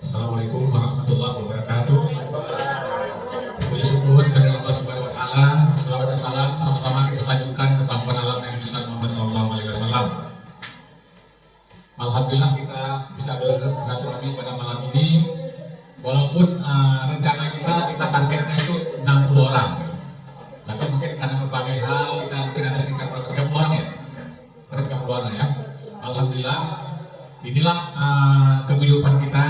Assalamualaikum warahmatullahi wabarakatuh. Puji syukur kepada Allah Subhanahu wa taala. Selawat dan salam sama-sama kita sanjungkan ke pahlawan alam Nabi Muhammad SAW. Alhamdulillah kita bisa bersilaturahmi pada malam ini. Walaupun rencana kita targetnya itu 60 orang. Tapi mungkin karena berbagai hal kita mungkin ada sekitar 30 orang ya. Ada 30 orang ya. Alhamdulillah inilah keguyupan kita.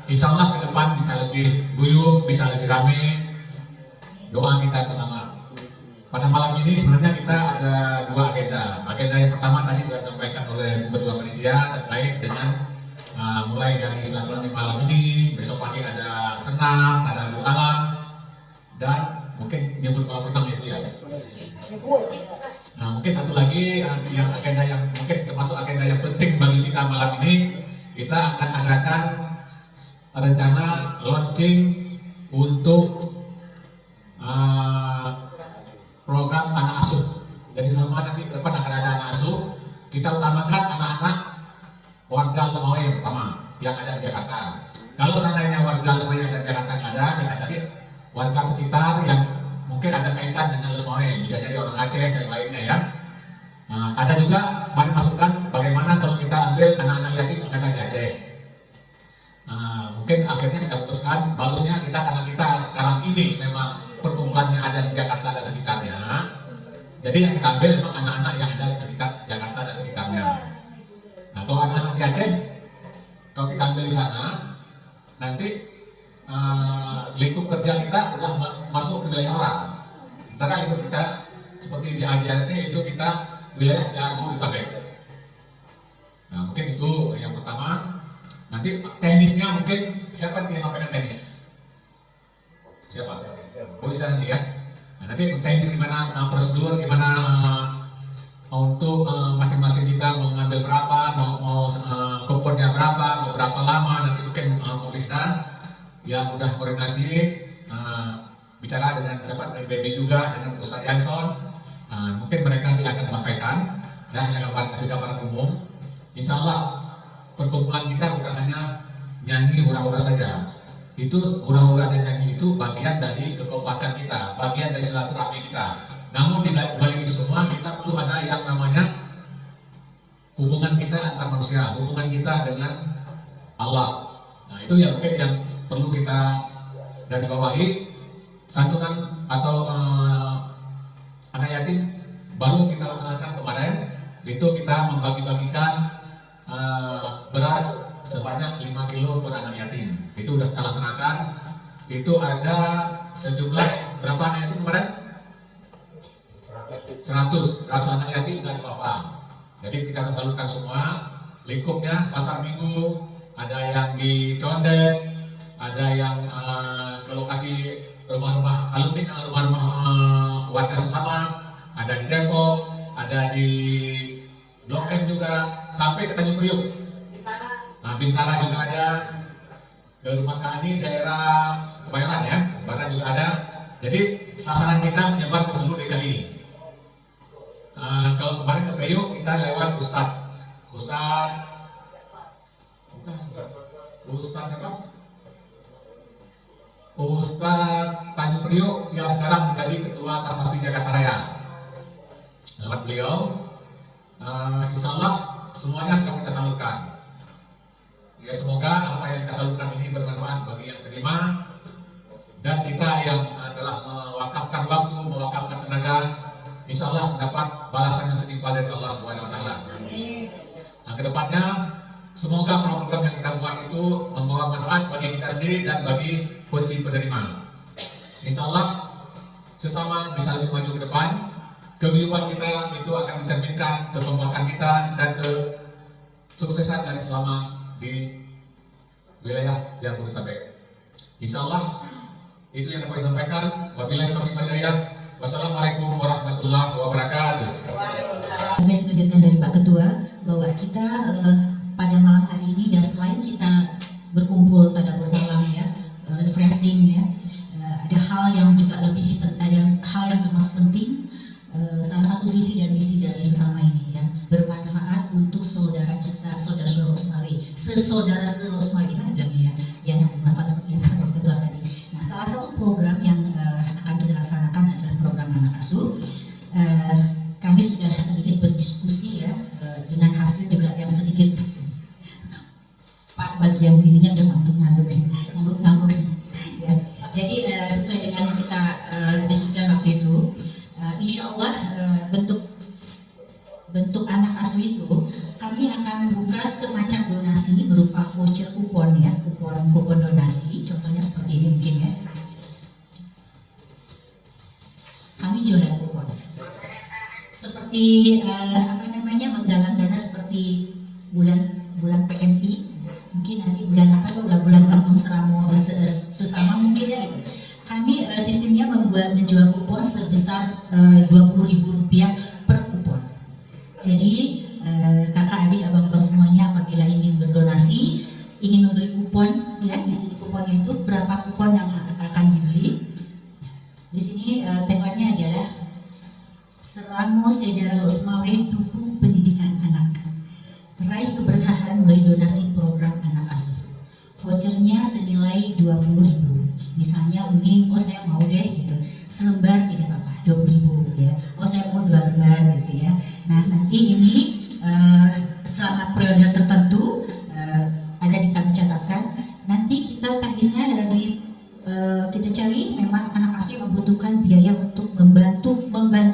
Insya Allah ke depan bisa lebih guyup, bisa lebih ramai. Doa kita bersama. Pada malam ini sebenarnya kita ada dua agenda. Agenda yang pertama tadi sudah disampaikan oleh Ketua Panitia terkait dengan mulai dari silaturahmi malam ini. Besok pagi ada senam, ada adu alam, dan mungkin nyebut kolam renang itu ya. Nah, mungkin satu lagi yang agenda yang mungkin termasuk agenda yang penting bagi kita malam ini, kita akan adakan rencana launching untuk program anak asuh. Jadi selama nanti ke depan akan ada anak asuh, kita utamakan anak-anak warga Lemawe yang pertama yang ada di Jakarta. Kalau seandainya warga Lemawe yang ada di Jakarta nggak ada, kita cari warga sekitar yang mungkin ada kaitan dengan Lemawe, bisa jadi orang Aceh dan lainnya ya. Ada juga mari masukan bagaimana kalau kita ambil anak-anak yatim yang ada di Aceh. Mungkin akhirnya kita putuskan bagusnya kita karena kita sekarang ini memang perkumpulannya ada di Jakarta dan sekitarnya. Jadi yang kita ambil memang anak-anak yang ada di sekitar Jakarta dan sekitarnya. Nah, kalau anak-anak di Aceh, kalau kita ambil di sana, nanti lingkup kerja kita sudah masuk ke wilayah orang. Sementara lingkup kita seperti di AJRT itu kita wilayah Jabodetabek. Nah, mungkin itu yang pertama. Nanti teknisnya mungkin siapa yang menyampaikan teknis? Siapa? Bisa nanti ya. Nah, nanti teknis gimana prosedur, gimana untuk masing-masing kita mau ngambil berapa, mau kuponnya berapa, mau berapa lama, nanti mungkin Polista yang udah koordinasi bicara dengan siapa dari BB juga dengan Ustaz Yanson. Mungkin mereka nanti akan sampaikan. Saya hanya kasih gambaran umum. Insya Allah perkumpulan kita bukan hanya nyanyi hura-hura saja. Itu hura-hura dan nyanyi itu bagian dari kekompakan kita, bagian dari silaturahmi kita. Namun di balik itu semua kita perlu ada yang namanya hubungan kita antar manusia, hubungan kita dengan Allah. Nah, itu yang mungkin yang perlu kita garis bawahi. Santunan atau anak yatim baru kita laksanakan kemarin, itu kita membagi-bagikan beras sebanyak 5 kilo per anak yatim. Itu sudah kita laksanakan. Itu ada sejumlah berapa anak yatim kemarin? 100 anak yatim dan duafa. Jadi kita salurkan semua. Lingkupnya pasar minggu, ada yang di Condet, ada yang ke lokasi rumah-rumah alumni, rumah-rumah warga sesama, ada di Depok, ada di Blok M juga, sampai ke Tanjung Priok. Nah, Bintara juga ada, ke rumah kami daerah Kebayoran ya, bahkan juga ada. Jadi sasaran kita menyebar ke seluruh DKI. Kalau kemarin ke Priok kita lewat Ustaz siapa? Ustaz Tanjung Priok yang sekarang menjadi Ketua Tasawuf Jakarta Raya. Lewat beliau. Insya Allah semuanya sudah kita salurkan. Ya, semoga apa yang kita salurkan ini bermanfaat bagi yang terima dan kita yang telah mewakafkan waktu, mewakafkan tenaga, insya Allah mendapat balasan yang setimpal dari Allah Subhanahu wa taala. Nah, kedepannya semoga program yang kita buat itu membawa manfaat bagi kita sendiri dan bagi kursi penerima. Insya Allah sesama bisa lebih maju ke depan. Keguyupan kita itu akan mencerminkan kekompakan kita dan kesuksesan dari selama di wilayah Jabodetabek. Insya Allah itu yang dapat disampaikan. Wabillahi taufiq wal hidayah. Wassalamualaikum warahmatullahi wabarakatuh. Kami menunjukkan dari Pak Ketua bahwa kita pada malam hari ini ya, selain kita berkumpul tadabbur malam ya, refreshing ya, ada hal yang juga lebih ada hal yang termasuk penting. Salah satu visi dan misi dari sesama ini ya, bermanfaat untuk saudara kita, saudara-saudara Rosmari, sesaudara se-Rosmari, gimana bilangnya ya, asuh. Kami sudah sedikit berdiskusi ya, dengan hasil juga yang sedikit Pak bagian ininya udah ngantuk-ngantuk ya. Jadi sesuai dengan yang kita diskusikan waktu itu, insya Allah bentuk anak asuh itu kami akan buka semacam donasi berupa voucher kupon ya, kupon donasi. Contohnya seperti ini mungkin ya. Kami jualan kupon. Seperti menggalang dana seperti bulan PMI, mungkin nanti bulan bulan kampung sesama mungkin ya gitu. Kami sistemnya menjual kupon sebesar Rp20.000 per kupon. Jadi kakak adik abang-abang semuanya apabila ingin berdonasi, ingin membeli kupon ya, di sini kuponnya itu berapa kupon yang akan dibeli. Di sini tagline-nya adalah Selama Sejarah Losmawe Dukung Pendidikan Anak, raih keberkahan melalui donasi program anak asuh. Vouchernya senilai Rp20.000. Misalnya Uni, oh saya mau deh gitu, selembar tidak apa-apa, Rp20.000 ya. Oh saya mau 2 lembar gitu ya. Nah nanti ini selama periode tertentu ada di kami catatkan. Nanti kita teknisnya dari kita cari memang anak asuh yang membutuhkan biaya untuk membantu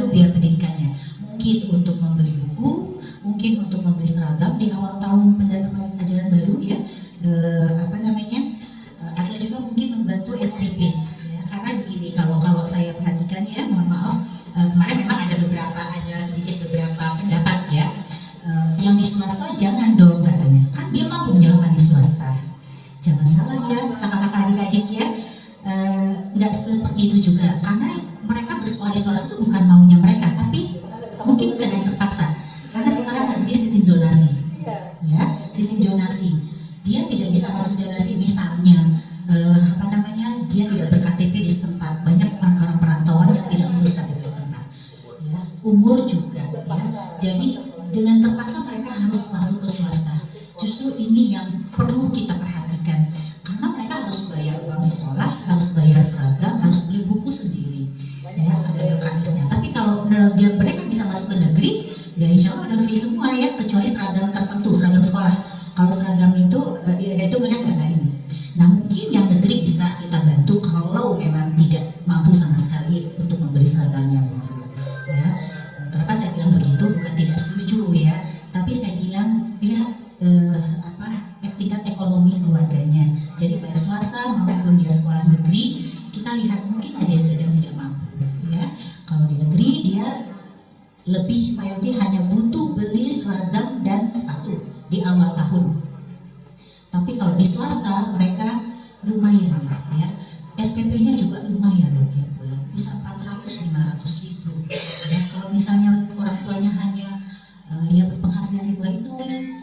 biaya pendidikannya. Mungkin untuk membeli buku, mungkin untuk membeli seragam di awal tahun pendaftaran ajaran baru ya. Atau juga mungkin membantu SPP ya. Karena begini, kalau saya perhatikan ya, mohon maaf, kemarin memang ada sedikit beberapa pendapat ya. Yang di swasta jangan dong katanya, kan dia mampu menyalurkan di swasta. Jangan salah ya kakak-kakak adik-adik ya, nggak seperti itu juga, karena mereka bersekolah di swasta itu bukan maunya mereka, tapi mungkin keadaan terpaksa. Karena sekarang ada sistem zonasi, ya, sistem zonasi. Dia tidak bisa masuk zonasi misalnya, dia tidak ber-KTP di setempat. Banyak orang perantauan yang tidak mengurus KTP setempat. Ya, umur juga, ya. Jadi dengan terpaksa mereka harus masuk ke swasta. Justru ini yang perlu kita perhatikan, karena mereka harus bayar uang sekolah, harus bayar seragam, harus beli buku sendiri. Ya, ada LKS-nya. Tapi kalau mereka bisa masuk ke negeri, ya insya Allah ada free semua ya, kecuali seragam tertentu, seragam sekolah. Kalau seragam itu banyak nggak ini. Nah mungkin yang negeri bisa kita bantu kalau memang tidak mampu sama sekali untuk membeli seragam yang baru. Ya, kenapa saya bilang begitu? Bukan tidak setuju ya, tapi saya bilang lihat tingkat ekonomi keluarganya. Jadi baik swasta maupun dia sekolah negeri, kita lihat mungkin ada yang sedang tidak mampu. Ya, kalau di negeri dia lebih mayoritas hanya butuh beli seragam dan sepatu di awal tahun. Tapi kalau di swasta mereka lumayan ya, SPP-nya juga lumayan loh tiap bulan, bisa 400-500 ribu. Ya, kalau misalnya orang tuanya hanya berpenghasilan di bawah itu,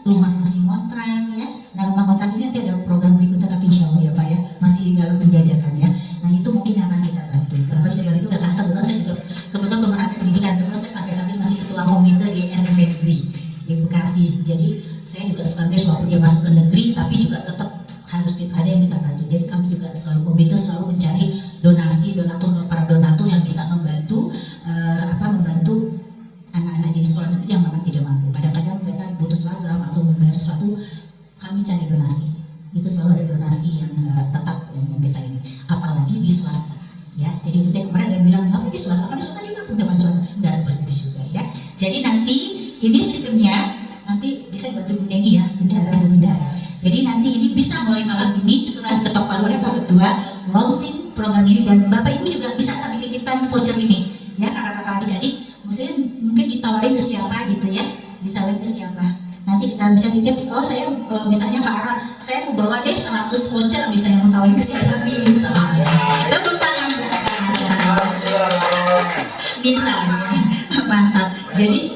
rumah masih ngontrak ya. Nah rumah ngontrak ini nanti ada program berikutnya, tapi insya Allah ya Pak ya, masih dalam penjajakan ya. Nah itu mungkin akan kita bantu. Kenapa bisa bilang itu? Karena kebetulan saya juga pemerhati pendidikan, kebetulan saya sampai saat ini masih ketua komite di SMP negeri di Bekasi. Jadi saya juga suka walaupun dia masuk ke negeri, tapi juga tetap harus ada yang kita bantu. Jadi kami juga selalu komite, selalu mencari para donatur yang bisa membantu anak-anak di sekolah negeri yang memang tidak mampu. Kadang-kadang mereka butuh seragam atau membayar sesuatu, kami cari donasi. Itu selalu ada donasi yang tetap yang kita ini. Apalagi di swasta, ya. Jadi kita kemarin ada bilang nggak di swasta, kan di swasta juga punya bantuan, nggak seperti itu juga, ya. Jadi nanti ini sistemnya, nanti bisa bantu Bunda ini ya, Bunda. Jadi nanti ini bisa mulai malam ini setelah diketok palu oleh Pak Ketua, launching program ini, dan Bapak Ibu juga bisa kami titipkan voucher ini, ya kakak-kakak adik-adik. Maksudnya mungkin ditawarin ke siapa gitu ya, ditawarin ke siapa. Nanti kita bisa titip, oh saya misalnya Kak Ara, saya mau bawa deh 100 voucher, misalnya mau tawarin ke siapa, misalnya. Tepuk tangan, misalnya, mantap. Jadi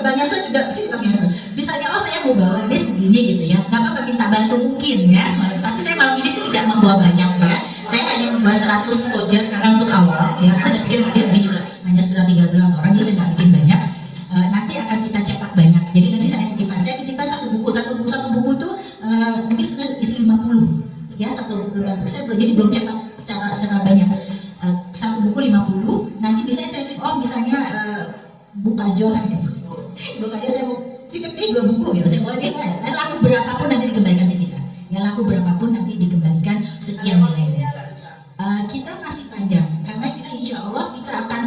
Bang Yansen juga sih, Bang Yansen. Misalnya oh saya mau bawa deh segini gitu ya, nggak apa-apa minta bantu mungkin ya. Tapi saya malam ini sih tidak membawa banyak ya. Saya hanya membawa 100 voucher karena untuk awal ya. Karena saya pikir nanti juga hanya sekitar 3 bulan orang, jadi saya nggak bikin banyak. Nanti akan kita cetak banyak. Jadi nanti saya titipkan satu buku tuh mungkin sekitar isi 50 ya, satu bulan. Saya jadi belum cetak secara banyak. Satu buku 50. Nanti bisa saya titip, oh bisa buka jol ya. Buka aja saya mau titip dia 2 buku ya, saya boleh dia nggak? Laku berapapun nanti dikembalikan ke kita. Ya laku berapapun nanti dikembalikan sekian nilainya. Kita masih panjang karena kita insya Allah kita akan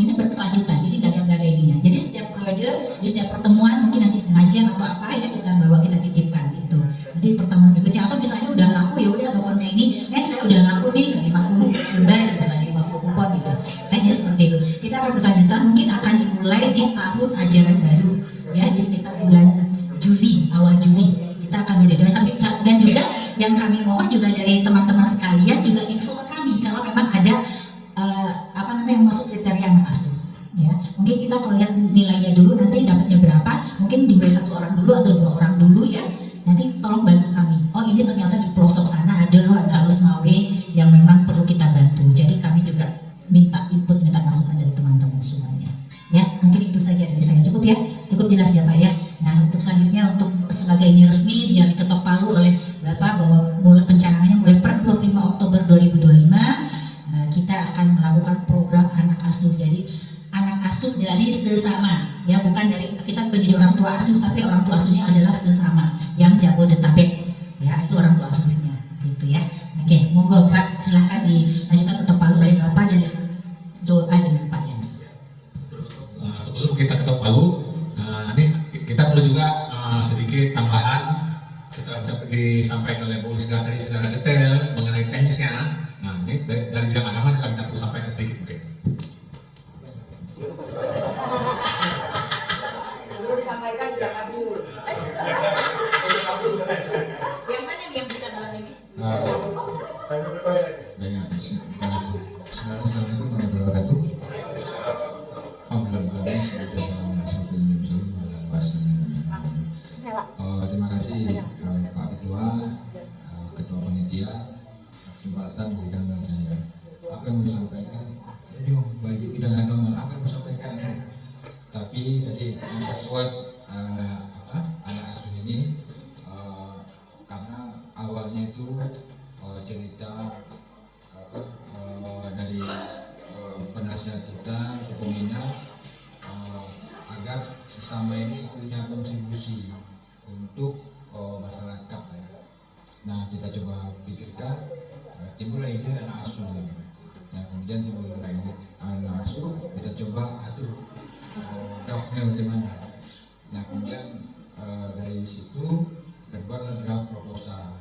ini berkelanjutan, jadi nggak ada ininya. Jadi setiap periode, di setiap pertemuan mungkin nanti pengajian atau apa ya kita bawa, kita titipkan gitu. Jadi pertemuan berikutnya atau misalnya udah laku ya udah teleponnya ini, saya udah laku nih 50 lembar misalnya 50 kupon gitu. Kayaknya seperti itu. Kita akan berkelanjutan, mungkin akan dimulai di tahun ajaran baru ya di sekitar bulan Juli, awal Juli kita akan beda dan juga yang kami mohon juga dari teman-teman sekalian juga info ke kami kalau memang ada yang masuk kriteria anak asuh ya. Mungkin kita kalau lihat nilainya dulu nanti dapatnya berapa, mungkin dimulai 1 orang dulu atau 2 orang dulu ya, nanti tolong bantu kami. Oh ini ternyata di pelosok sana ada loh anak alus Mawe yang memang perlu kita bantu, jadi kami juga minta input, minta masukan dari teman-teman semuanya ya. Mungkin itu saja dari saya, cukup ya, cukup jelas ya Pak ya. Nah untuk selanjutnya, untuk sebagai ini resmi yang diketok palu oleh Bapak bahwa mulai pencanangannya mulai per 25 Oktober 2025 kita akan melakukan program anak asuh. Jadi anak asuh dari sesama ya, bukan dari kita menjadi orang tua asuh, tapi orang tua asuhnya adalah sesama yang Jabodetabek ya, itu orang tua asuhnya gitu ya. Oke, monggo Pak, silahkan dilanjutkan ketok palu dari Bapak dan doa dengan Pak Yans. Sebelum kita ketok palu, nanti kita perlu juga sedikit tambahan setelah disampaikan oleh Bu Lisda tadi secara detail mengenai teknisnya. Nah ini dari bidang agama juga kita perlu sampaikan sedikit mungkin. Perlu disampaikan tidak kabur. Yang mana nih yang bisa dalam ini? Assalamualaikum warahmatullahi wabarakatuh. Terima kasih Pak Ketua, Ketua Panitia, kesempatan berikan kepada saya. Apa yang mau disampaikan? Bagi bidang agama, apa yang mau disampaikan ya? Tapi tadi yang terkuat anak asuh ini karena awalnya itu cerita dari penasihat kita, pembina, agar sesama ini punya kontribusi untuk masyarakat ya. Nah kita coba pikirkan, timbullah ide anak asuh. Nah kemudian timbul ide anak asuh, kita coba atur draftnya bagaimana. Nah kemudian dari situ terbuatlah draft proposal.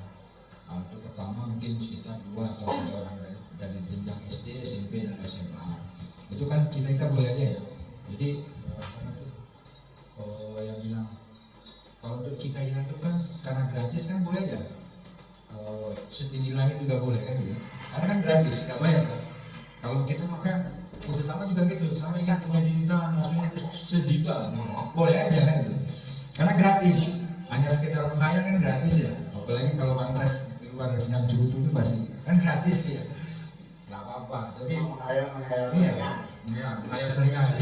Untuk pertama mungkin sekitar 2 atau 3 orang dari jenjang SD, SMP dan SMA. Itu kan kita boleh aja ya. Jadi yang bilang kalau untuk Cikayang itu kan karena gratis kan boleh aja. Setinggi langit juga boleh kan gitu. Karena kan gratis, nggak bayar kan. Kalau kita maka khusus sama juga gitu, sama ingat punya juta, maksudnya itu sejuta, boleh aja kan gitu. Karena gratis, hanya sekedar menghayal kan gratis ya. Apalagi kalau mantas di luar Senam Cerutu itu pasti kan gratis ya. Nggak apa-apa, tapi iya, menghayal seringan.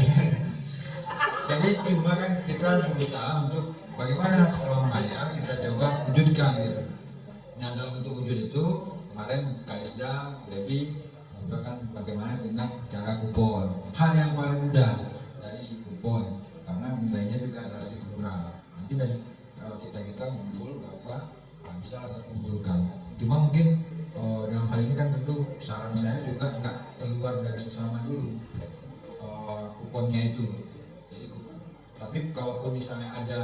Jadi cuma kan kita berusaha untuk bagaimana setelah menghayal kita coba wujudkan gitu. Nah dalam bentuk wujud itu kemarin Kalisda, Debbie juga kan bagaimana dengan cara kupon. Hal yang paling mudah dari kupon karena nilainya juga relatif murah. Nanti dari kita kumpul berapa, bisa kita kumpulkan. Cuma mungkin dalam hal ini kan tentu saran saya juga nggak keluar dari sesama dulu kuponnya itu. Jadi tapi kalaupun misalnya ada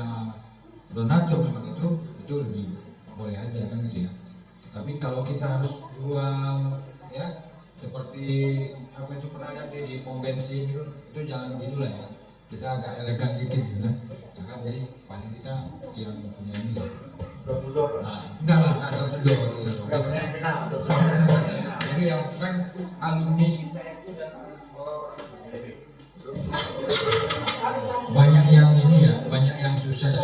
donatur memang itu lebih boleh aja kan gitu ya. Tapi kalau kita harus uang ya seperti apa itu pernah ada di pom bensin itu jangan gitulah ya. Kita agak elegan dikit gitu kan. Jangan jadi paling kita yang punya ini. Nah, enggak lah, ada door. Jadi yang kan alumni kita itu dan banyak yang ini ya, banyak yang sukses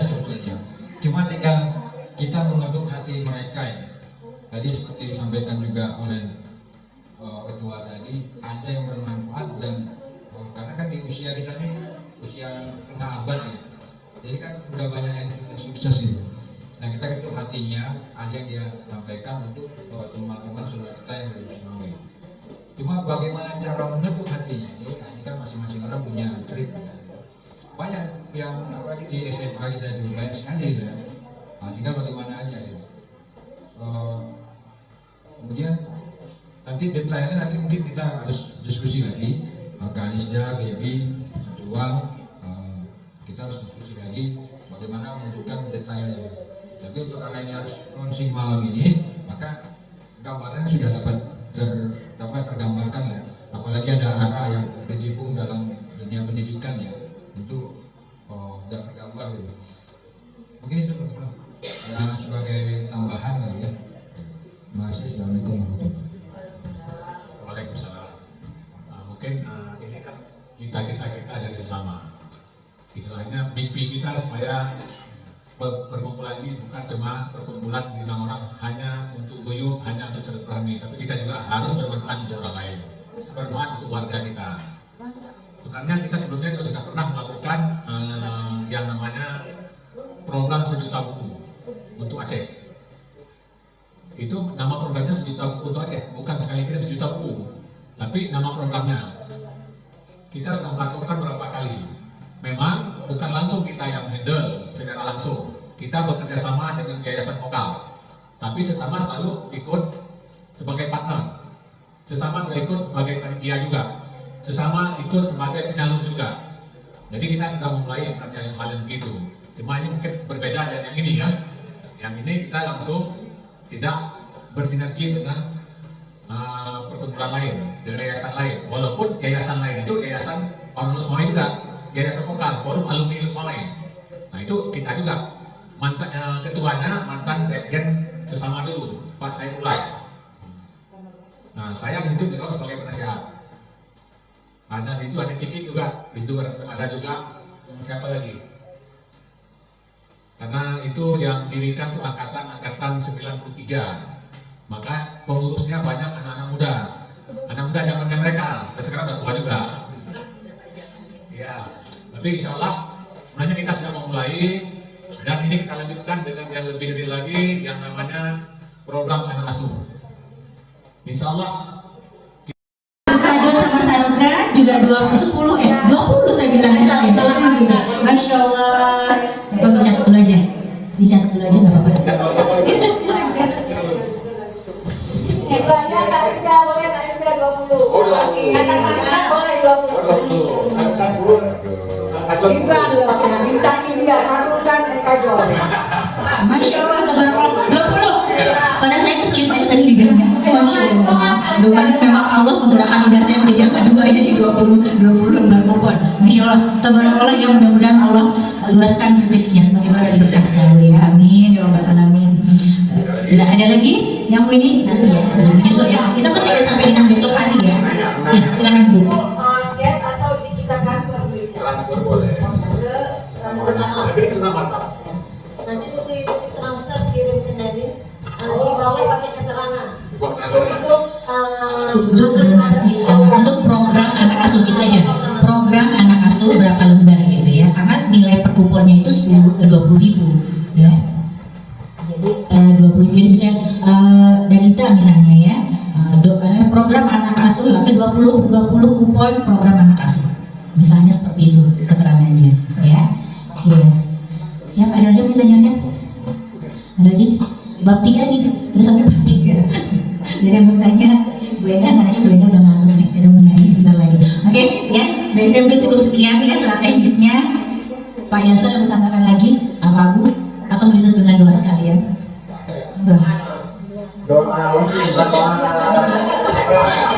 sebetulnya. Cuma tinggal kita mengetuk hati mereka ya. Tadi seperti disampaikan juga oleh ketua tadi, ada yang bermanfaat dan karena kan di usia kita ini usia tengah abad ya. Jadi kan udah banyak yang sukses gitu. Nah kita ketuk hatinya, ada yang dia sampaikan untuk teman-teman saudara kita yang lebih semangat. Cuma bagaimana cara mengetuk hatinya ini kan masing-masing orang punya trik maka kita itu banyak sekali gitu ya. Nah, tinggal bagaimana aja gitu. Kemudian nanti detailnya nanti mungkin kita harus diskusi lagi. Kanisda, Baby, Ketua, kita harus diskusi lagi bagaimana menunjukkan detailnya. Tapi untuk karena ini harus launching malam ini, maka gambarannya sudah dapat tergambarkan ya. Apalagi ada arah yang berkecimpung dalam dunia pendidikan ya, itu sudah tergambar gitu. Mungkin itu ya, sebagai tambahan kali ya. Masih. Assalamualaikum warahmatullahi wabarakatuh. Waalaikumsalam. Mungkin ini kan cita-cita kita dari sesama. Istilahnya mimpi kita supaya perkumpulan ini bukan cuma perkumpulan 5 orang hanya untuk guyup, hanya untuk silaturahmi, tapi kita juga harus bermanfaat untuk orang lain, bermanfaat untuk warga kita. Sebenarnya kita sebelumnya juga sudah pernah melakukan yang namanya program 1 juta buku untuk Aceh. Itu nama programnya 1 juta buku untuk Aceh, bukan sekali kirim 1 juta buku, tapi nama programnya. Kita sudah melakukan berapa kali. Memang bukan langsung kita yang handle secara langsung. Kita bekerja sama dengan yayasan lokal, tapi sesama selalu ikut sebagai partner, sesama ikut sebagai panitia juga, sesama ikut sebagai penyalur juga. Jadi kita sudah memulai sebenarnya hal yang begitu. Cuma ini mungkin berbeda dengan yang ini ya. Yang ini kita langsung tidak bersinergi dengan perkumpulan lain, dengan yayasan lain. Walaupun yayasan lain itu yayasan orang Lusmawai juga, yayasan vokal, forum alumni Lusmawai. Nah itu kita juga mantan ketuanya mantan sekjen sesama dulu, Pak Saifullah. Nah saya begitu juga sebagai penasehat. Ada di situ ada Kiki juga, di situ ada juga siapa lagi? Karena itu yang dirikan tuh angkatan 93. Maka pengurusnya banyak anak-anak muda. Anak muda zamannya mereka, dan sekarang udah tua juga. Ya, tapi insya Allah sebenarnya kita sudah memulai, dan ini kita lanjutkan dengan yang lebih gede lagi, yang namanya program anak asuh. Insya Allah Kajol sama Saroga juga 20 saya bilang ya. Masya Allah. Bapak dicatat dulu aja nggak apa-apa. Itu aja Kaisda boleh Kaisda 20. Kata Sandra boleh 20. Gibran loh, bintang India salurkan Kajol. Masya Allah, tabarakallah 20. Pada saya keselip aja tadi lidahnya. Masya Allah. Doanya memang Allah menggerakkan lidah saya menjadi angka 2 ya, jadi 20 lembar kupon. Masya Allah, tabarakallah, ya mudah-mudahan Allah luaskan rezekinya sebagaimana dari berkah selalu ya. Amin ya rabbal alamin. Tidak ada lagi yang ini nanti ya, besok ya. Kita pasti akan sampai dengan besok hari ya. Ya, silakan Bu. Cash atau kita transfer duitnya. transfer boleh. Tapi ini senang mantap. Nanti itu transfer kirim ke Nadine, di bawah pakai keterangan Untuk donasi untuk program anak asuh itu aja. Program anak asuh berapa lembar gitu ya? Karena nilai per kuponnya itu 20.000 ya. Jadi 20.000 jadi misalnya Danita misalnya ya, program anak asuh itu 20 kupon program anak asuh. Misalnya seperti itu keterangannya ya. Iya. Siap, ada lagi yang pertanyaannya? Ada lagi? Bab 3 nih, terus sampai bab 3. Jadi yang bertanya, Bu Enda, katanya Bu Enda udah ngantuk nih, udah mau nyanyi bentar lagi. Oke, ya, dari saya mungkin cukup sekian ya soal teknisnya. Pak Yansa mau tambahkan lagi apa Bu? Atau menutup dengan doa sekalian? Enggak. Doa lagi, bukan doa acara, doa lagi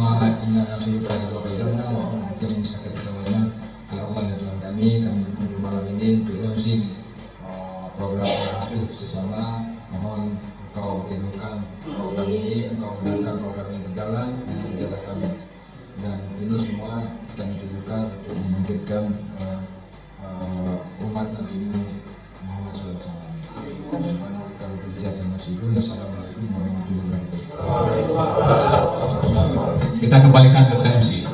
Allahumma inna nas'aluka ridha wa min sakhatika wa ya Allah ya Tuhan kami berkumpul malam ini untuk launching program asuh sesama. Mohon Engkau hidupkan program ini, Engkau menjalankan program ini berjalan dengan menjaga kami, dan ini semua kita ditujukan untuk membangkitkan Wassalamualaikum warahmatullahi wabarakatuh. Kita kembalikan ke MC.